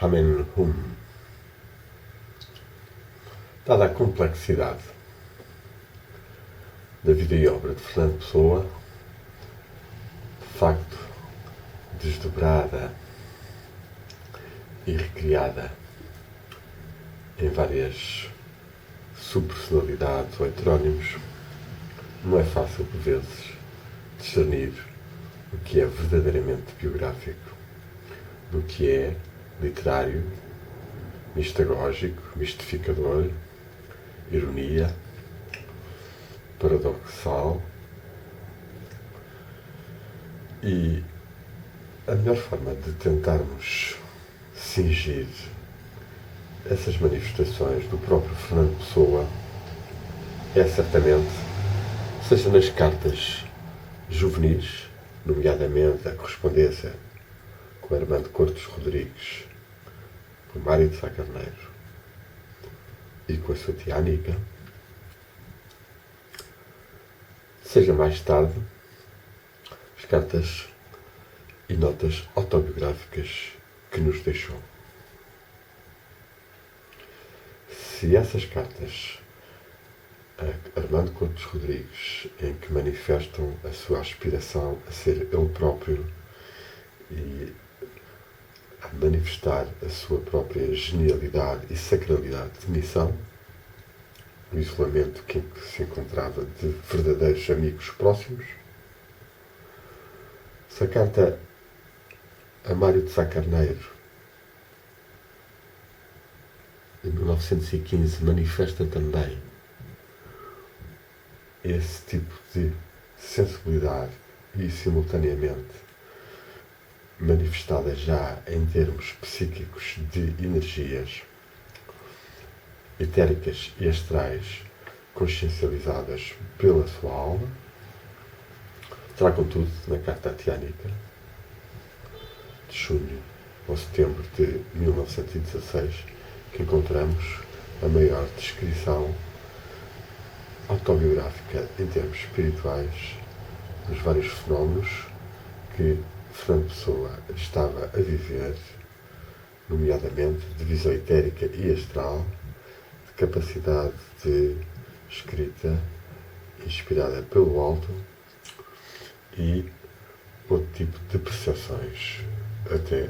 Amenhum. Dada a complexidade da vida e obra de Fernando Pessoa, de facto desdobrada e recriada em várias subpersonalidades ou heterónimos, não é fácil, por vezes, discernir o que é verdadeiramente biográfico do que é literário, mistagógico, mistificador, ironia, paradoxal. E a melhor forma de tentarmos cingir essas manifestações do próprio Fernando Pessoa é certamente, seja nas cartas juvenis, nomeadamente a correspondência com Armando Cortes Rodrigues, com Mário de Sá Carneiro e com a sua tia Anica, seja mais tarde as cartas e notas autobiográficas que nos deixou. Se essas cartas a Armando Cortes Rodrigues, em que manifestam a sua aspiração a ser ele próprio e a manifestar a sua própria genialidade e sacralidade de missão, o isolamento em que se encontrava de verdadeiros amigos próximos, se a carta a Mário de Sá Carneiro, em 1915, manifesta também esse tipo de sensibilidade e, simultaneamente, manifestada já em termos psíquicos de energias etéricas e astrais consciencializadas pela sua alma, terá, contudo, na carta atiânica de junho ou setembro de 1916, que encontramos a maior descrição autobiográfica em termos espirituais dos vários fenómenos que Fernando Pessoa estava a viver, nomeadamente de visão etérica e astral, de capacidade de escrita inspirada pelo alto e outro tipo de percepções, até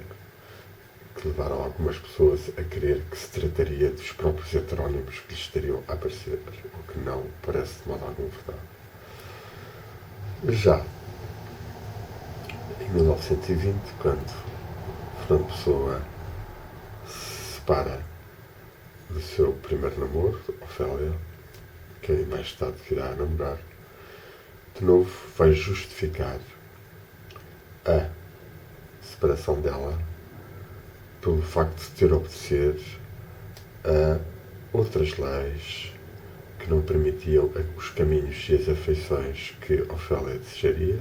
que levaram algumas pessoas a crer que se trataria dos próprios heterónimos que lhes estariam a aparecer, o que não parece de modo algum verdade. Já em 1920, quando Fernando Pessoa se separa do seu primeiro namoro, Ofélia, quem mais tarde virá a namorar, de novo vai justificar a separação dela pelo facto de ter obedecido a outras leis que não permitiam os caminhos e as afeições que Ofélia desejaria,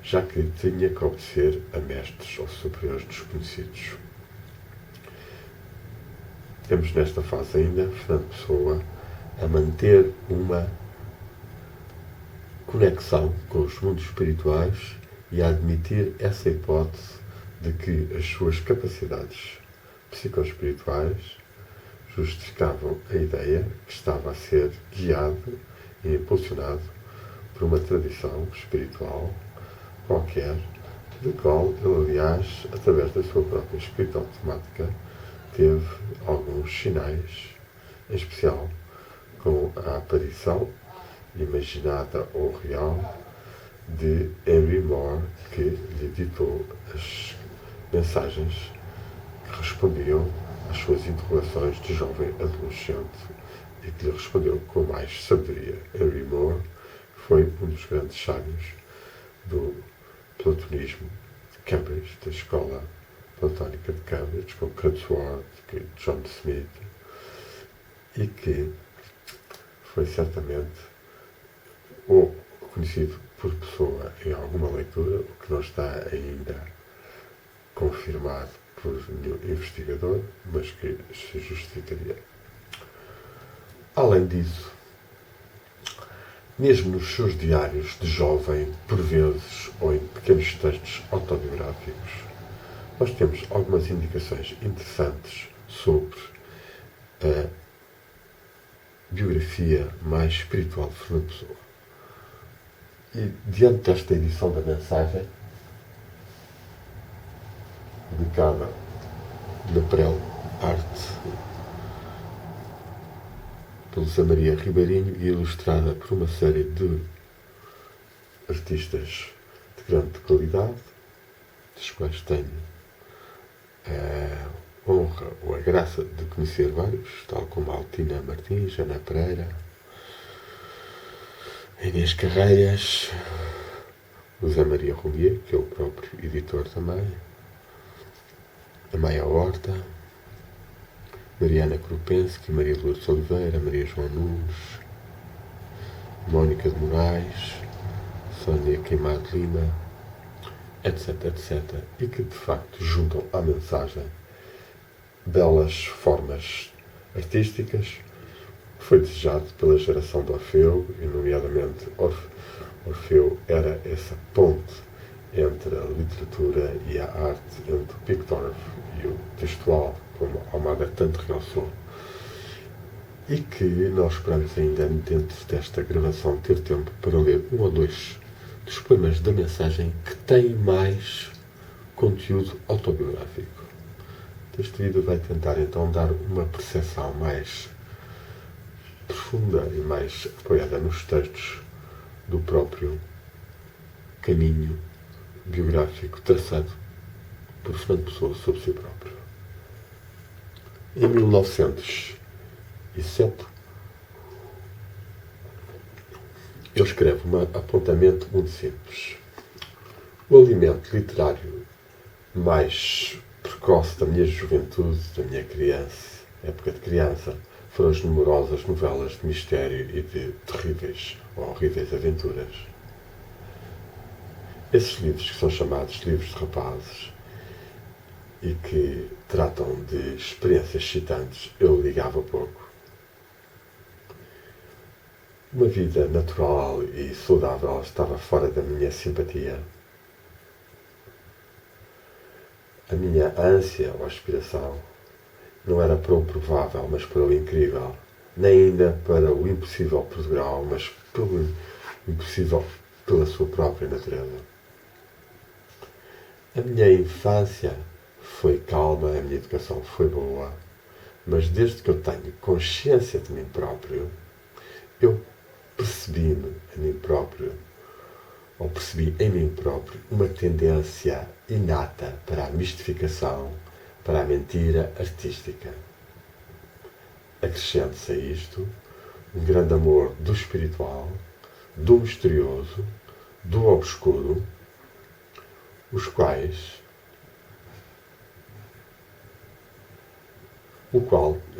já que tinha que obedecer a mestres ou superiores desconhecidos. Temos nesta fase ainda Fernando Pessoa a manter uma conexão com os mundos espirituais e a admitir essa hipótese de que as suas capacidades psicoespirituais justificavam a ideia que estava a ser guiado e impulsionado por uma tradição espiritual qualquer, de qual ele, aliás, através da sua própria escrita automática, teve alguns sinais, em especial com a aparição, imaginada ou real, de Henry Moore, que lhe ditou as mensagens que respondiam às suas interrogações de jovem adolescente e que lhe respondeu com mais sabedoria. Henry Moore foi um dos grandes sábios do platonismo de Cambridge, da escola platónica de Cambridge, com Wordsworth, John Smith, e que foi certamente ou conhecido por Pessoa em alguma leitura, o que não está ainda confirmado por nenhum investigador, mas que se justificaria. Além disso, mesmo nos seus diários de jovem, por vezes, ou em pequenos textos autobiográficos, nós temos algumas indicações interessantes sobre a biografia mais espiritual de Fernando Pessoa. E diante desta edição da mensagem, dedicada na Prel Arte pelo Zé Maria Ribeirinho e ilustrada por uma série de artistas de grande qualidade, dos quais tenho a honra ou a graça de conhecer vários, tal como a Altina Martins, Ana Pereira, a Inês Carreiras, o Zé Maria Romier, que é o próprio editor também, a Maia Horta, Mariana Krupensky, Maria Lourdes Oliveira, Maria João Nunes, Mónica de Moraes, Sónia Queimado Lima, etc, etc. E que, de facto, juntam à mensagem belas formas artísticas que foi desejado pela geração de Orfeu, e nomeadamente Orfeu era essa ponte entre a literatura e a arte, entre o pictógrafo e o textual, como Almada tanto realçou, e que nós esperamos ainda, dentro desta gravação, ter tempo para ler um ou dois dos poemas da mensagem que têm mais conteúdo autobiográfico. Este vídeo vai tentar então dar uma percepção mais profunda e mais apoiada nos textos do próprio caminho biográfico traçado por Fernando Pessoa sobre si próprio. Em 1907, ele escreve um apontamento muito simples. O alimento literário mais precoce da minha juventude, da minha época de criança, foram as numerosas novelas de mistério e de terríveis ou horríveis aventuras. Esses livros, que são chamados livros de rapazes e que tratam de experiências excitantes, eu ligava pouco. Uma vida natural e saudável estava fora da minha simpatia. A minha ânsia ou aspiração não era para o provável, mas para o incrível, nem ainda para o impossível por grau, mas pelo impossível pela sua própria natureza. A minha infância foi calma, a minha educação foi boa, mas desde que eu tenho consciência de mim próprio, eu percebi-me a mim próprio, ou percebi em mim próprio, uma tendência inata para a mistificação, para a mentira artística. Acrescente-se a isto um grande amor do espiritual, do misterioso, do obscuro, os quais,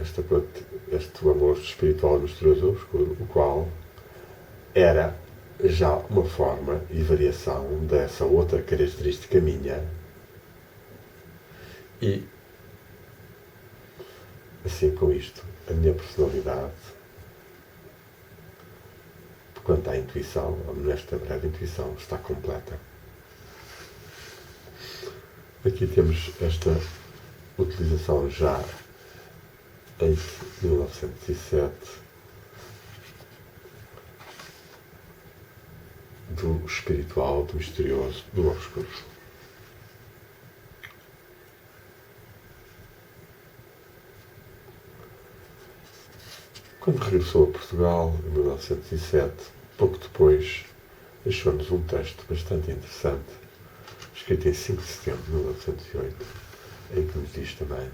este amor espiritual, misterioso e obscuro, o qual era já uma forma e variação dessa outra característica minha, e assim com isto, a minha personalidade, quanto à intuição, nesta breve intuição, está completa. Aqui temos esta utilização já em 1907 do espiritual, do misterioso, do obscuro. Quando regressou a Portugal, em 1907, pouco depois, deixou-nos um texto bastante interessante, escrito em 5 de setembro de 1908, em que nos diz também: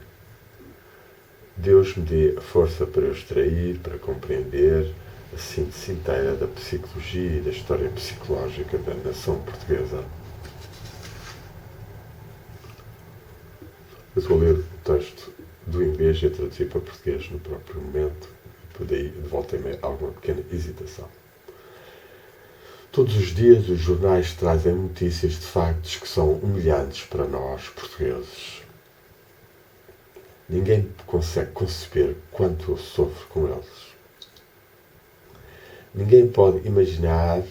Deus me dê a força para eu extrair, para compreender a síntese inteira da psicologia e da história psicológica da nação portuguesa. Eu estou a ler o texto do inglês e a traduzir para português no próprio momento, por daí de volta e meia alguma pequena hesitação. Todos os dias os jornais trazem notícias de factos que são humilhantes para nós, portugueses. Ninguém consegue conceber quanto eu sofro com eles. Ninguém pode imaginar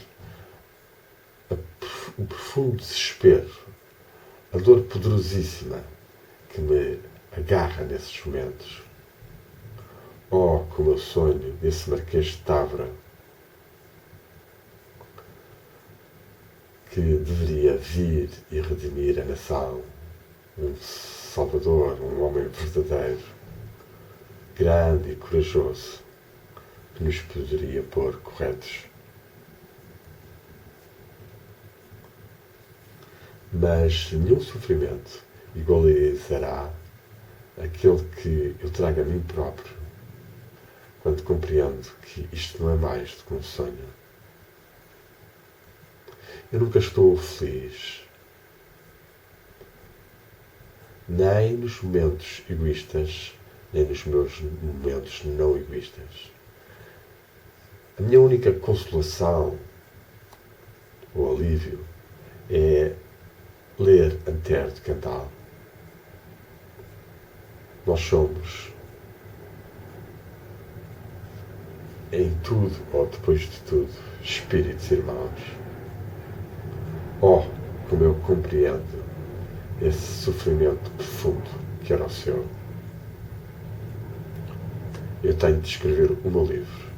o profundo desespero a dor poderosíssima que me agarra nesses momentos. Oh, como eu sonho nesse Marquês de Tavra que deveria vir e redimir a nação, um Salvador, um homem verdadeiro, grande e corajoso, que nos poderia pôr corretos. Mas nenhum sofrimento igualizará aquele que eu trago a mim próprio, quando compreendo que isto não é mais do que um sonho. Eu nunca estou feliz, nem nos momentos egoístas, nem nos meus momentos não egoístas. A minha única consolação ou alívio é ler Antero de Cantal. Nós somos, em tudo ou depois de tudo, espíritos irmãos. Oh, como eu compreendo esse sofrimento profundo que era o seu. Eu tenho de escrever o meu livro.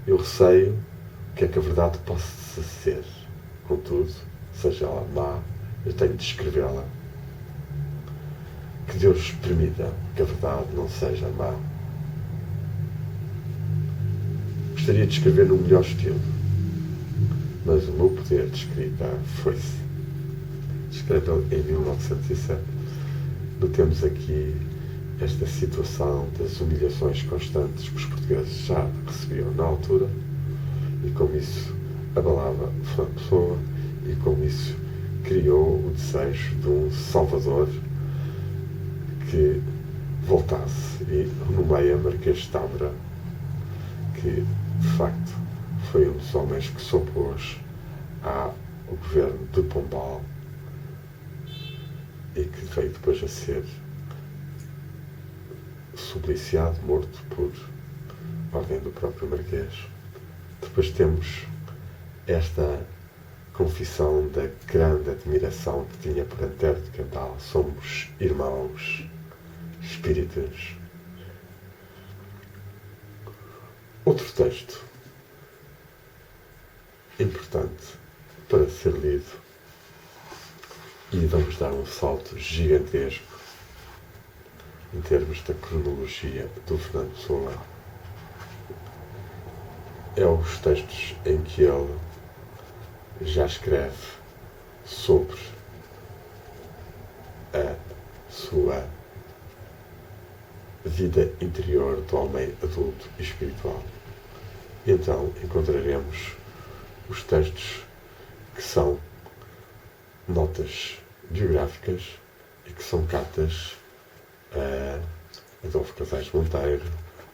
Eu receio o que é que a verdade possa ser. Contudo, seja ela má, eu tenho de escrevê-la. Que Deus permita que a verdade não seja má. Gostaria de escrever no melhor estilo, mas o meu poder de escrita foi-se. Escreveu em 1907. Notemos aqui esta situação das humilhações constantes que os portugueses já recebiam na altura, e como isso abalava Fernando Pessoa, e como isso criou o desejo de um Salvador que voltasse, e nomeia Marquês de Tavra, que de facto foi um dos homens que se opôs ao governo de Pombal e que veio depois a ser supliciado, morto por ordem do próprio Marquês. Depois temos esta confissão da grande admiração que tinha por Antero de Cantal. Somos irmãos espíritas. Outro texto importante para ser lido, e vamos dar um salto gigantesco em termos da cronologia do Fernando Pessoa, é os textos em que ele já escreve sobre a sua vida interior do homem adulto e espiritual. E então encontraremos os textos que são notas biográficas e que são cartas a Adolfo Casais Monteiro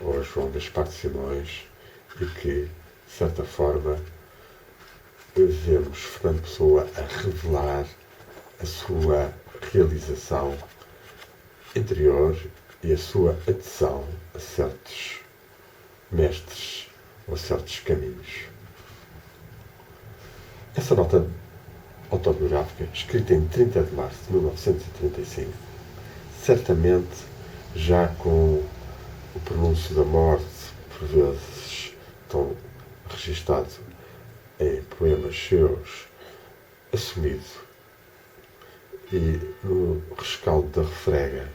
ou a João Gaspar de Simões, e que, de certa forma, vemos Fernando Pessoa a revelar a sua realização interior e a sua adesão a certos mestres ou a certos caminhos. Essa nota autobiográfica, escrita em 30 de março de 1935, certamente já com o pronúncio da morte, por vezes tão registado em poemas seus, assumido, e no rescaldo da refrega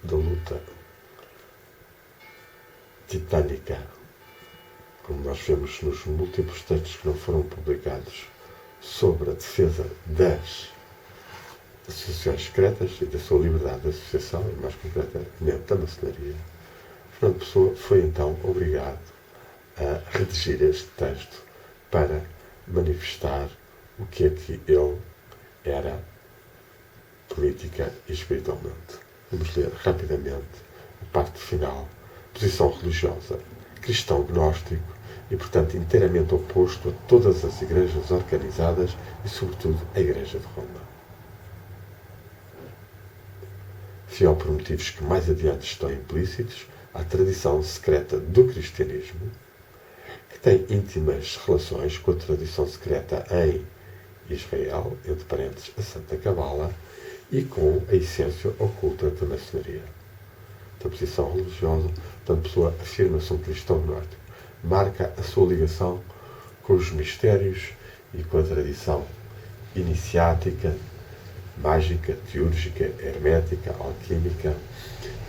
da luta titânica, como nós vemos nos múltiplos textos que não foram publicados, sobre a defesa das associações secretas e da sua liberdade de associação, e mais concretamente da maçonaria, Fernando Pessoa foi então obrigado a redigir este texto para manifestar o que é que ele era política e espiritualmente. Vamos ler rapidamente a parte final. Posição religiosa, cristão gnóstico e, portanto, inteiramente oposto a todas as igrejas organizadas e, sobretudo, a Igreja de Roma. Fiel por motivos que mais adiante estão implícitos à tradição secreta do cristianismo, que tem íntimas relações com a tradição secreta em Israel, entre parênteses, a Santa Cabala, e com a essência oculta da maçonaria. Da posição religiosa, tanto pessoa afirma-se um cristão gnóstico, marca a sua ligação com os mistérios e com a tradição iniciática, mágica, teúrgica, hermética, alquímica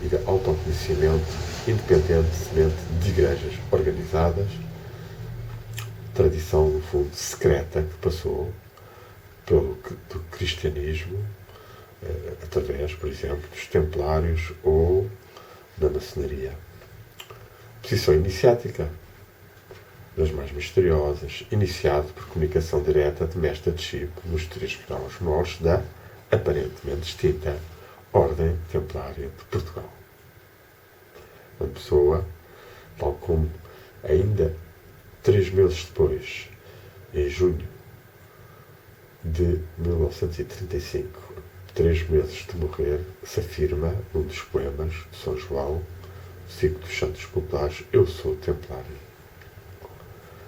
e de autoconhecimento, independentemente de igrejas organizadas, tradição, no fundo, secreta que passou do cristianismo, através, por exemplo, dos templários ou da maçonaria. Posição iniciática, das mais misteriosas, iniciado por comunicação direta de mestre a discípulo nos 3 graus mortos da, aparentemente extinta, Ordem Templária de Portugal. Uma pessoa, tal como ainda 3 meses depois, em junho de 1935, 3 meses de morrer, se afirma num dos poemas de São João, ciclo dos Santos Populares, eu sou templário.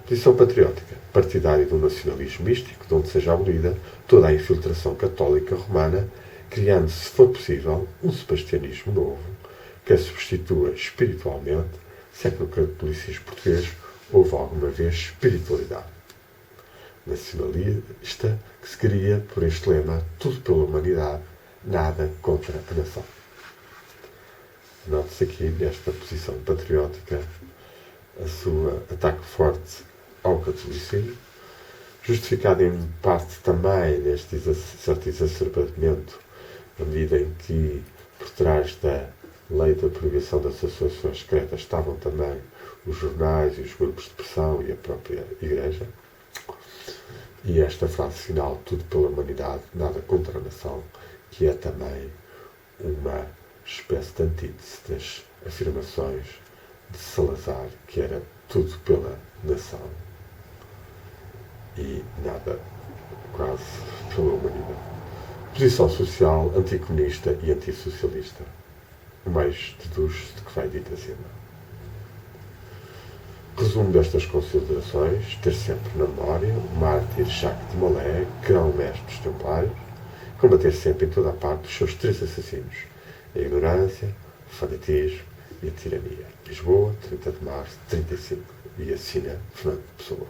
Posição patriótica, partidária do nacionalismo místico, de onde seja abolida toda a infiltração católica romana, criando, se for possível, um sebastianismo novo, que a substitua espiritualmente, se é que no catolicismo português houve alguma vez espiritualidade. Nacionalista que se cria por este lema, tudo pela humanidade, nada contra a nação. Note-se aqui, nesta posição patriótica, a sua ataque forte ao catolicismo, justificado em parte também neste certo exacerbamento, na medida em que, por trás da lei da proibição das associações secretas, estavam também os jornais e os grupos de pressão e a própria Igreja. E esta frase final, tudo pela humanidade, nada contra a nação, que é também uma espécie de antítese das afirmações de Salazar, que era tudo pela nação e nada quase pela humanidade. Posição social, anticomunista e antissocialista. O mais deduz-se de que vai dito acima. Resumo destas considerações, ter sempre na memória o mártir Jacques de Molay, grão-mestre dos templários, combater sempre em toda a parte os seus 3 assassinos, a ignorância, o fanatismo e a tirania. Lisboa, 30 de março de 35, e assina Fernando Pessoa.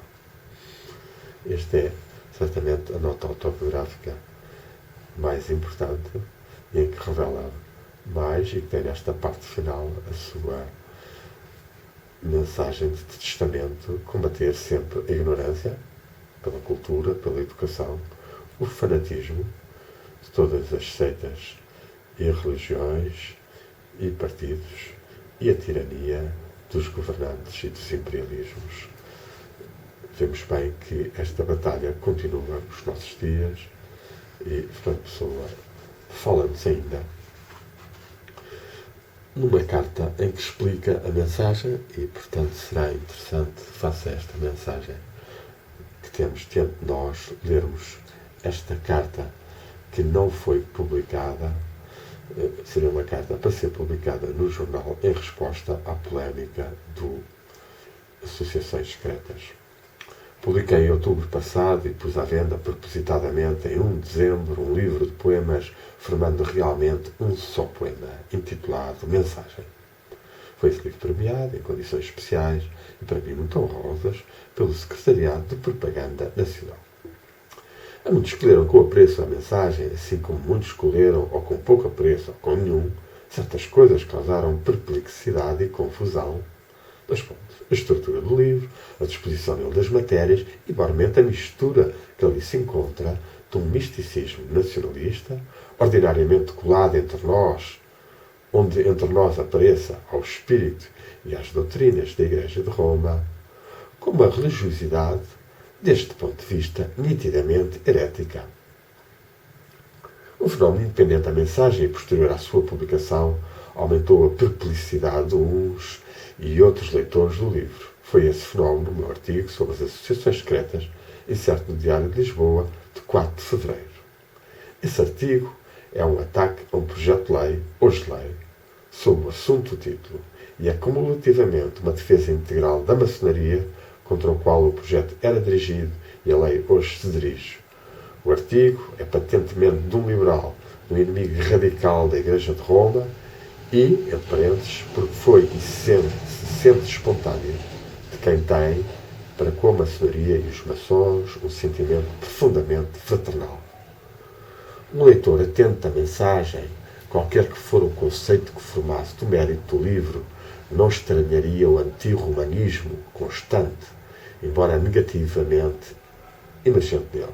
Esta é, certamente, a nota autobiográfica mais importante e em que revela mais e que tem nesta parte final a sua mensagem de testamento: combater sempre a ignorância, pela cultura, pela educação, o fanatismo de todas as seitas e religiões e partidos e a tirania dos governantes e dos imperialismos. Vemos bem que esta batalha continua nos nossos dias e Fernando Pessoa fala-nos ainda numa carta em que explica a mensagem e, portanto, será interessante, face a esta mensagem, que temos diante de nós, lermos esta carta que não foi publicada, seria uma carta para ser publicada no jornal em resposta à polémica do Associações Secretas. Publiquei em outubro passado e pus à venda propositadamente em 1 de dezembro um livro de poemas formando realmente um só poema, intitulado Mensagem. Foi esse livro premiado em condições especiais e para mim muito honrosas pelo Secretariado de Propaganda Nacional. Há muitos que leram com apreço a mensagem, assim como muitos que leram ou com pouco apreço ou com nenhum. Certas coisas causaram perplexidade e confusão. Dois pontos: a estrutura do livro, a disposição nele das matérias e, igualmente, a mistura que ali se encontra de um misticismo nacionalista, ordinariamente colado entre nós, onde entre nós apareça ao espírito e às doutrinas da Igreja de Roma, com uma religiosidade, deste ponto de vista, nitidamente herética. O fenómeno independente da mensagem e posterior à sua publicação aumentou a perplexidade de uns e outros leitores do livro. Foi esse fenómeno o meu artigo sobre as associações secretas, incerto no Diário de Lisboa, de 4 de fevereiro. Esse artigo é um ataque a um projeto de lei, hoje lei, sob o assunto do título, e é cumulativamente uma defesa integral da maçonaria contra o qual o projeto era dirigido e a lei hoje se dirige. O artigo é patentemente de um liberal, um inimigo radical da Igreja de Roma e, entre parênteses, porque foi e se sente espontâneo de quem tem, para com a maçonaria e os maçons, um sentimento profundamente fraternal. Um leitor atento à mensagem, qualquer que for o conceito que formasse do mérito do livro, não estranharia o anti-romanismo constante, embora negativamente emergente nele.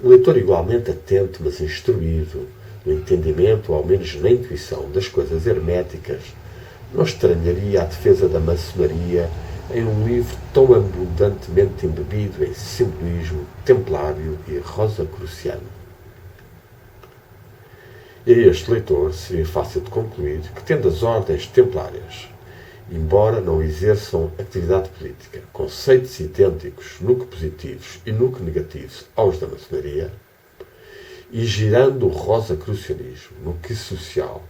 Um leitor igualmente atento, mas instruído, no entendimento, ou ao menos na intuição, das coisas herméticas, não estranharia a defesa da maçonaria em um livro tão abundantemente embebido em simbolismo templário e rosacruciano. E a este leitor seria fácil de concluir que, tendo as ordens templárias, embora não exerçam atividade política, conceitos idênticos no que positivos e no que negativos aos da maçonaria, e girando o rosacrucianismo no que social,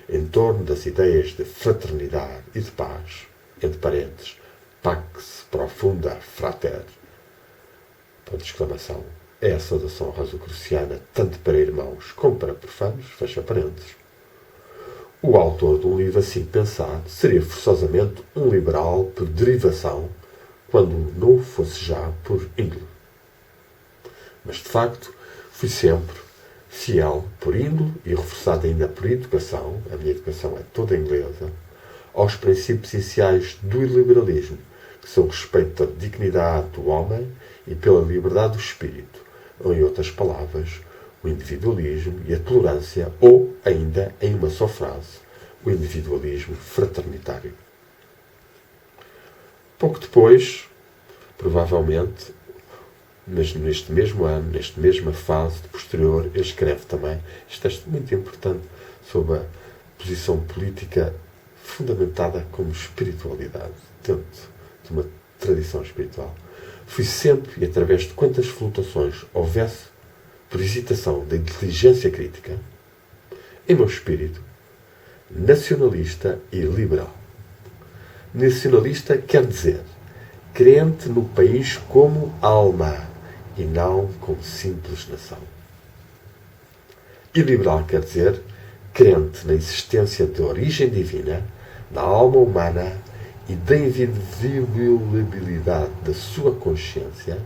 em torno das ideias de fraternidade e de paz, entre parênteses, pax profunda frater, ponto de exclamação, é a saudação rosacruciana tanto para irmãos como para profanos, fecha parênteses. O autor de um livro assim pensado seria forçosamente um liberal por derivação, quando não o fosse já por índole. Mas, de facto, fui sempre fiel por índole e reforçado ainda por educação, a minha educação é toda inglesa, aos princípios essenciais do liberalismo, que são o respeito pela dignidade do homem e pela liberdade do espírito, ou, em outras palavras, o individualismo e a tolerância, ou, ainda em uma só frase, o individualismo fraternitário. Pouco depois, provavelmente, mas neste mesmo ano, nesta mesma fase posterior, ele escreve também este texto muito importante sobre a posição política fundamentada como espiritualidade, dentro de uma tradição espiritual. Fui sempre, e através de quantas flutuações houvesse por hesitação da inteligência crítica, em meu espírito, nacionalista e liberal. Nacionalista quer dizer crente no país como alma e não como simples nação. E liberal quer dizer crente na existência de origem divina, na alma humana e da inviolabilidade da sua consciência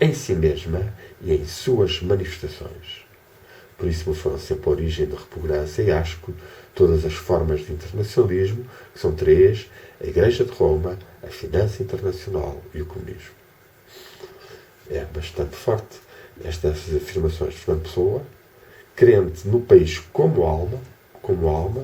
em si mesma e em suas manifestações. Por isso me foram sempre a origem de repugnância e asco todas as formas de internacionalismo, que são três: a Igreja de Roma, a finança internacional e o comunismo. É bastante forte estas afirmações de Fernando Pessoa, crente no país como alma,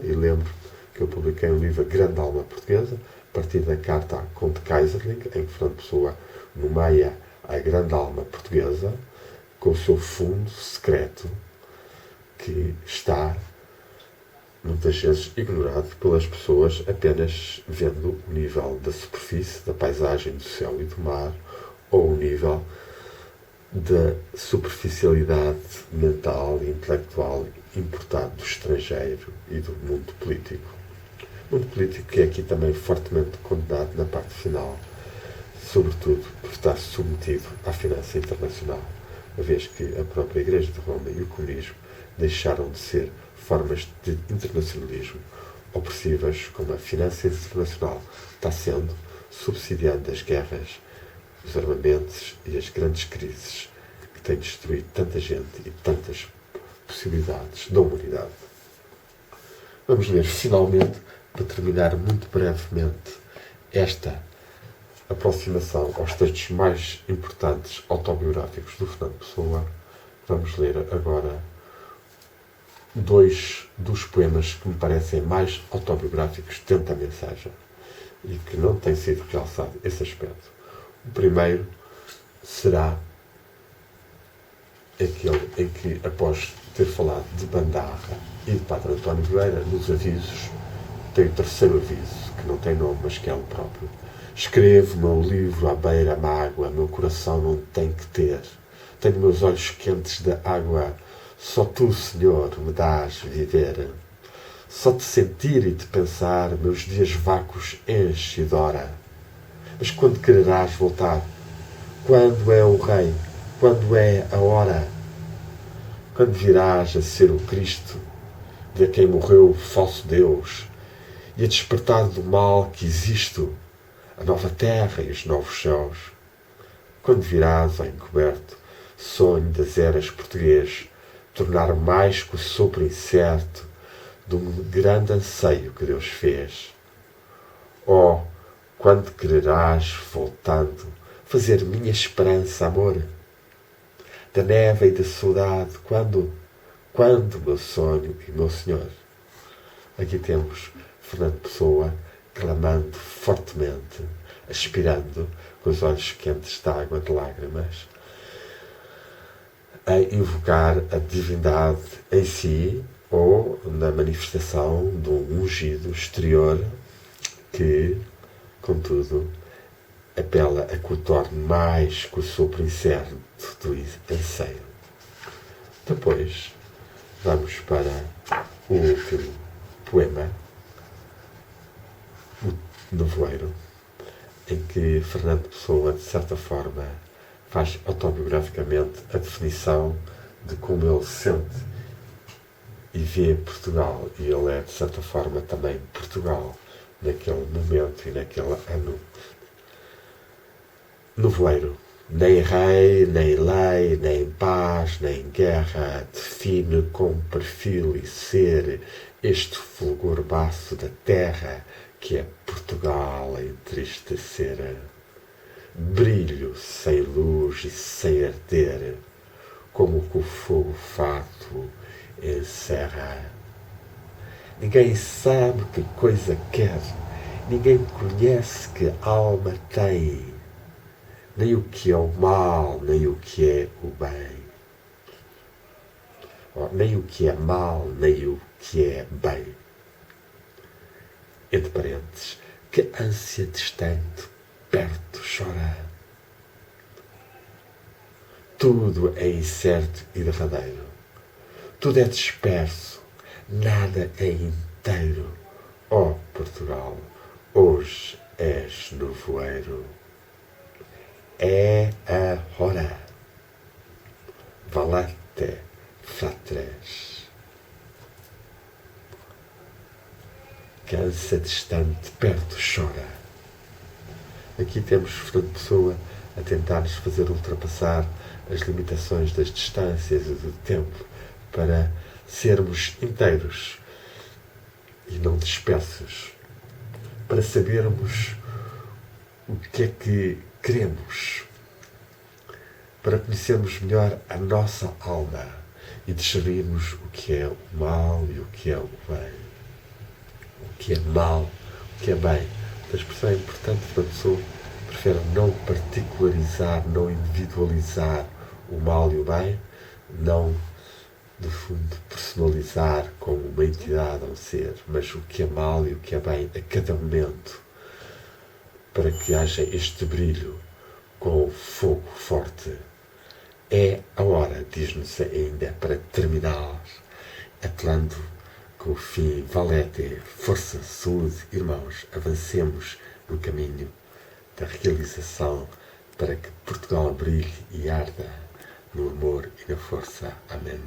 e lembro que eu publiquei um livro, A Grande Alma Portuguesa, a partir da carta à Conde Kaiserling, em que Fernando Pessoa nomeia a Grande Alma Portuguesa com o seu fundo secreto, que está muitas vezes ignorado pelas pessoas apenas vendo o nível da superfície, da paisagem, do céu e do mar, ou o nível da superficialidade mental e intelectual importado do estrangeiro e do mundo político. O mundo político que é aqui também fortemente condenado na parte final, sobretudo por estar submetido à finança internacional, uma vez que a própria Igreja de Roma e o comunismo deixaram de ser formas de internacionalismo opressivas, como a finança internacional está sendo, subsidiando as guerras, os armamentos e as grandes crises que têm destruído tanta gente e tantas possibilidades da humanidade. Vamos ler finalmente, para terminar muito brevemente, esta aproximação aos textos mais importantes autobiográficos do Fernando Pessoa. Vamos ler agora dois dos poemas que me parecem mais autobiográficos dentro da mensagem e que não tem sido realçado esse aspecto. O primeiro será aquele em que, após ter falado de Bandarra e de Padre António Vieira, nos avisos, tem o terceiro aviso, que não tem nome, mas que é o próprio. Escrevo meu livro à beira mágoa, meu coração não tem que ter. Tenho meus olhos quentes de água, só tu, Senhor, me dás viver. Só te sentir e te pensar, meus dias vácuos enche de hora. Mas quando quererás voltar? Quando é o rei? Quando é a hora? Quando virás a ser o Cristo, de quem morreu o falso Deus, e a despertar do mal que existe, a nova terra e os novos céus. Quando virás ao encoberto, sonho das eras português, tornar mais que o sopro incerto de um grande anseio que Deus fez. Oh, quando quererás, voltando, fazer minha esperança amor? Da neve e da saudade, quando, meu sonho e meu Senhor? Aqui temos Fernando Pessoa clamando fortemente, aspirando, com os olhos quentes de água de lágrimas, a invocar a divindade em si ou na manifestação de um ungido exterior que, contudo, apela a que o torne mais que o sopro incerto do anseio. Depois, vamos para o último poema, O Nevoeiro, em que Fernando Pessoa, de certa forma, faz autobiograficamente a definição de como ele sente e vê Portugal. E ele é, de certa forma, também Portugal, naquele momento e naquele ano. Nevoeiro. Nem rei, nem lei, nem paz, nem guerra define com perfil e ser este fulgor baço da terra que é Portugal a entristecer. Brilho sem luz e sem arder, como que o fogo fato encerra. Ninguém sabe que coisa quer, ninguém conhece que alma tem, nem o que é o mal, nem o que é o bem. Nem o que é mal, nem o que é bem. Entre parênteses, que ânsia distante, perto chora. Tudo é incerto e derradeiro. Tudo é disperso, nada é inteiro. Ó Portugal, hoje és nevoeiro. É a hora. Valete fratres. Cansa distante, perto chora. Aqui temos Fernando Pessoa a tentar-nos fazer ultrapassar as limitações das distâncias e do tempo para sermos inteiros e não dispersos, para sabermos o que é que queremos, para conhecermos melhor a nossa alma e discernirmos o que é o mal e o que é o bem, o que é mal, o que é bem. A expressão é importante para a pessoa prefere não particularizar, não individualizar o mal e o bem, não, de fundo, personalizar como uma entidade ou um ser, mas o que é mal e o que é bem a cada momento, para que haja este brilho com fogo forte. É a hora, diz-nos ainda, para terminar, apelando com o fim, valete, força, saúde, irmãos, avancemos no caminho da realização para que Portugal brilhe e arda no amor e na força. Amém.